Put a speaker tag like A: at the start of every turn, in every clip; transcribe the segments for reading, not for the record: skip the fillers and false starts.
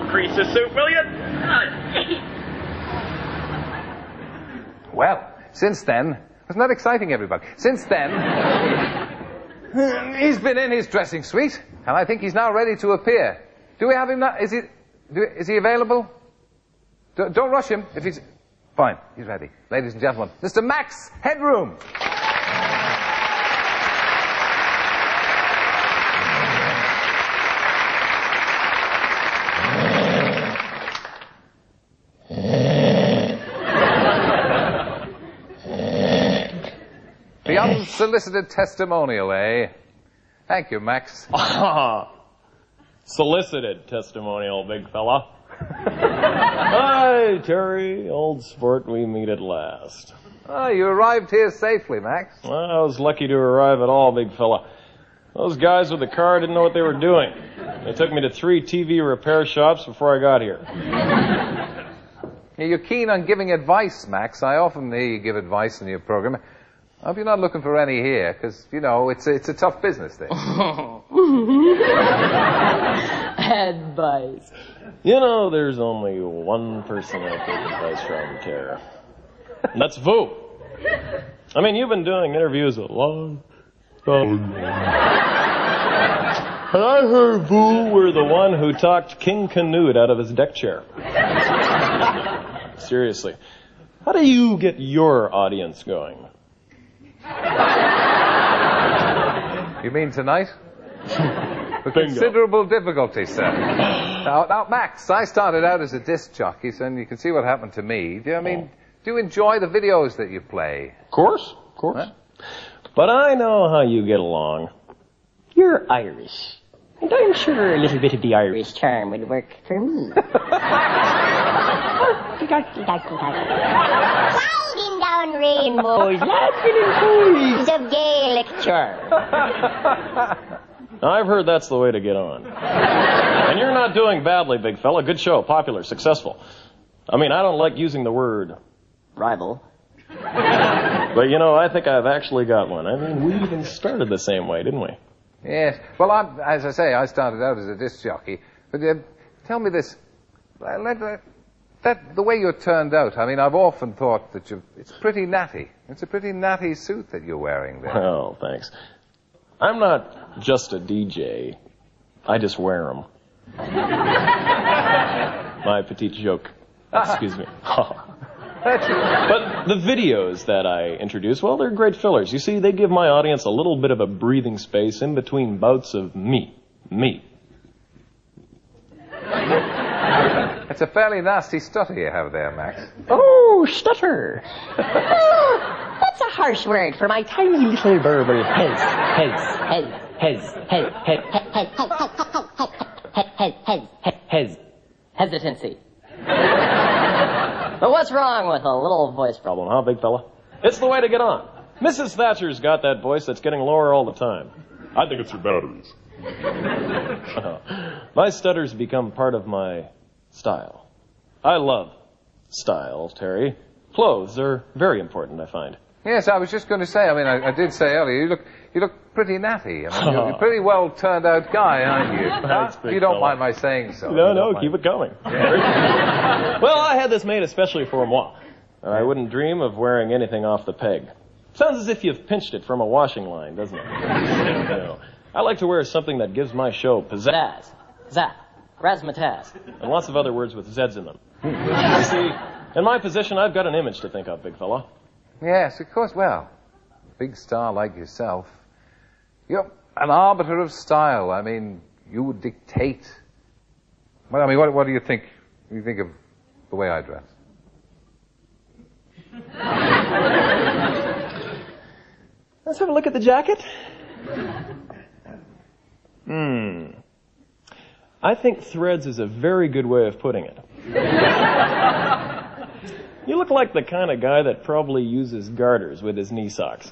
A: crease the suit, will you?
B: Well, since then, isn't that exciting, everybody? Since then, he's been in his dressing suite, and I think he's now ready to appear. Do we have him now? Is he available? Don't rush him. If he's... Fine, he's ready. Ladies and gentlemen, Mr. Max Headroom. The unsolicited testimonial, eh? Thank you, Max.
C: Solicited testimonial, big fella. Hi, Terry, old sport, we meet at last.
B: Oh, you arrived here safely, Max.
C: Well, I was lucky to arrive at all, big fella. Those guys with the car didn't know what they were doing. They took me to 3 TV repair shops before I got here.
B: Yeah, you're keen on giving advice, Max. I often hear you give advice in your program. I hope you're not looking for any here, because, you know, it's a tough business there.
D: Advice.
C: You know, there's only one person I take advice from, Terry. And that's Vu. I mean, you've been doing interviews a long time. And I heard Vu were the one who talked King Canute out of his deck chair. Seriously. How do you get your audience going?
B: You mean tonight? With considerable difficulty, sir. Now, Max, I started out as a disc jockey, so you can see what happened to me. Do you enjoy the videos that you play?
C: Of course.
B: Huh?
C: But I know how you get along.
D: You're Irish. And I'm sure a little bit of the Irish charm would work for me. Sliding down rainbows, laughing in pools of Gaelic charm.
C: I've heard that's the way to get on. And you're not doing badly, big fella. Good show, popular, successful. I mean, I don't like using the word
D: rival.
C: But, you know, I think I've actually got one. I mean, we even started the same way, didn't we?
B: Yes. Well, as I say, I started out as a disc jockey. But tell me this. The way you're turned out, I mean, I've often thought that it's pretty natty. It's a pretty natty suit that you're wearing there.
C: Oh, thanks. I'm not just a DJ. I just wear them. My petite joke. Excuse me. But the videos that I introduce, well, they're great fillers. You see, they give my audience a little bit of a breathing space in between bouts of me.
B: It's a fairly nasty stutter you have there, Max.
D: Oh, stutter. That's a harsh word for my tiny little verbal hesitancy. But what's wrong with a little voice problem,
C: Huh, big fella? It's the way to get on. Mrs. Thatcher's got that voice that's getting lower all the time.
E: I think it's your batteries.
C: My stutter's become part of my style. I love style, Terry. Clothes are very important, I find.
B: Yes, I was just going to say, I mean, I did say earlier, you look pretty natty. I mean, you're a pretty well turned out guy, aren't you?
C: Thanks, big
B: You don't
C: fella.
B: mind my saying so.
C: No, keep it going. Yeah. Well, I had this made especially for moi. And I wouldn't dream of wearing anything off the peg. Sounds as if you've pinched it from a washing line, doesn't it? No. I like to wear something that gives my show pizzazz.
D: Zap. Razzmatazz.
C: And lots of other words with Z's in them. You see, in my position, I've got an image to think of, big fella.
B: Yes, of course. Well, big star like yourself, you're an arbiter of style. I mean, you would dictate. Well, I mean, what do you think? What do you think of the way I dress?
C: Let's have a look at the jacket. I think threads is a very good way of putting it. You look like the kind of guy that probably uses garters with his knee socks.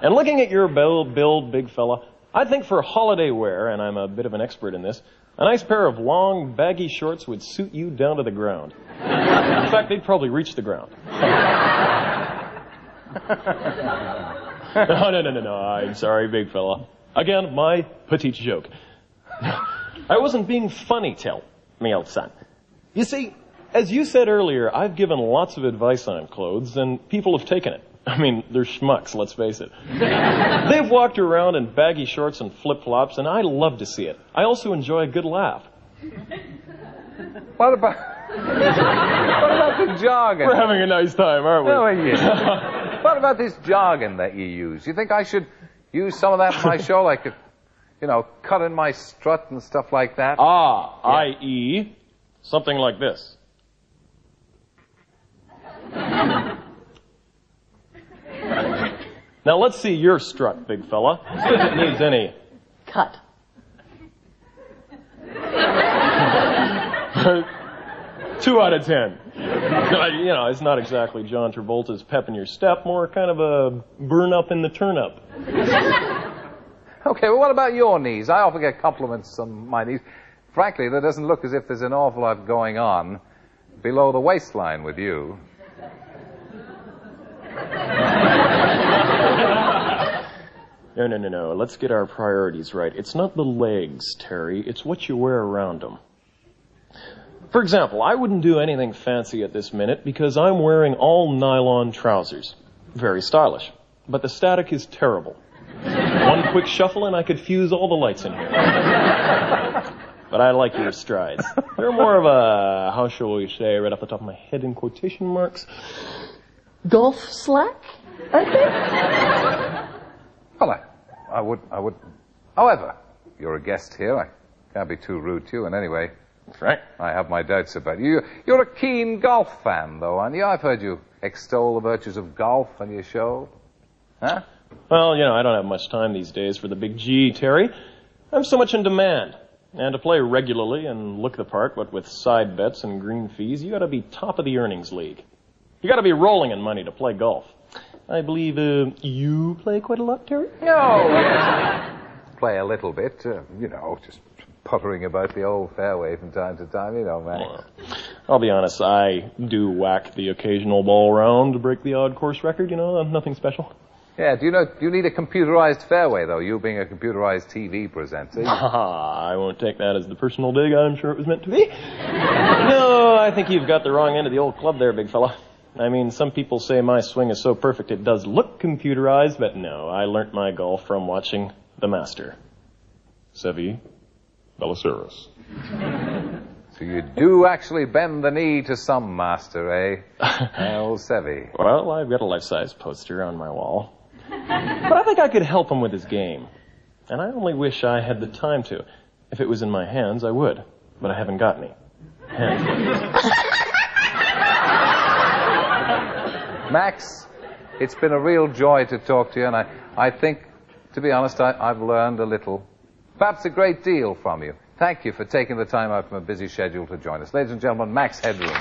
C: And looking at your build, big fella, I think for holiday wear, and I'm a bit of an expert in this, a nice pair of long, baggy shorts would suit you down to the ground. In fact, they'd probably reach the ground. No, I'm sorry, big fella. Again, my petite joke. I wasn't being funny, tell me, old son. You see, as you said earlier, I've given lots of advice on clothes, and people have taken it. I mean, they're schmucks, let's face it. They've walked around in baggy shorts and flip-flops, and I love to see it. I also enjoy a good laugh.
B: What about the jargon?
C: We're having a nice time, aren't we?
B: Oh, yeah. What about this jargon that you use? You think I should use some of that in my show, like, cut in my strut and stuff like that?
C: Ah, yeah. i.e., something like this. Now let's see your strut, big fella. See if it needs any
D: Cut.
C: 2 out of 10. It's not exactly John Travolta's pep in your step, more kind of a burn up in the turn up.
B: Okay, well, what about your knees? I often get compliments on my knees. Frankly, there doesn't look as if there's an awful lot going on below the waistline with you.
C: No. Let's get our priorities right. It's not the legs, Terry. It's what you wear around them. For example, I wouldn't do anything fancy at this minute because I'm wearing all nylon trousers. Very stylish. But the static is terrible. One quick shuffle and I could fuse all the lights in here. But I like your strides. They're more of a, how shall we say, right off the top of my head in quotation marks,
D: Golf slack, aren't they?
B: Well, I would. However, you're a guest here. I can't be too rude to you. And anyway,
C: that's right.
B: I have my doubts about you. You're a keen golf fan, though, aren't you? I've heard you extol the virtues of golf on your show. Huh?
C: Well, I don't have much time these days for the big G, Terry. I'm so much in demand. And to play regularly and look the part, but with side bets and green fees, you gotta be top of the earnings league. You gotta be rolling in money to play golf. I believe, you play quite a lot, Terry?
B: No, yes. Play a little bit, just puttering about the old fairway from time to time, Max.
C: Well, I'll be honest, I do whack the occasional ball round to break the odd course record, nothing special.
B: Yeah, do you need a computerized fairway, though, you being a computerized TV presenter?
C: I won't take that as the personal dig I'm sure it was meant to be. No, I think you've got the wrong end of the old club there, big fella. I mean, some people say my swing is so perfect it does look computerized, but no, I learnt my golf from watching the master. Seve Ballesteros.
B: So you do actually bend the knee to some master, eh? Old Seve.
C: Well, I've got a life-size poster on my wall. But I think I could help him with his game. And I only wish I had the time to. If it was in my hands, I would. But I haven't got any. Hands.
B: Max, it's been a real joy to talk to you, and I think, to be honest, I've learned a little, perhaps a great deal from you. Thank you for taking the time out from a busy schedule to join us. Ladies and gentlemen, Max Headroom.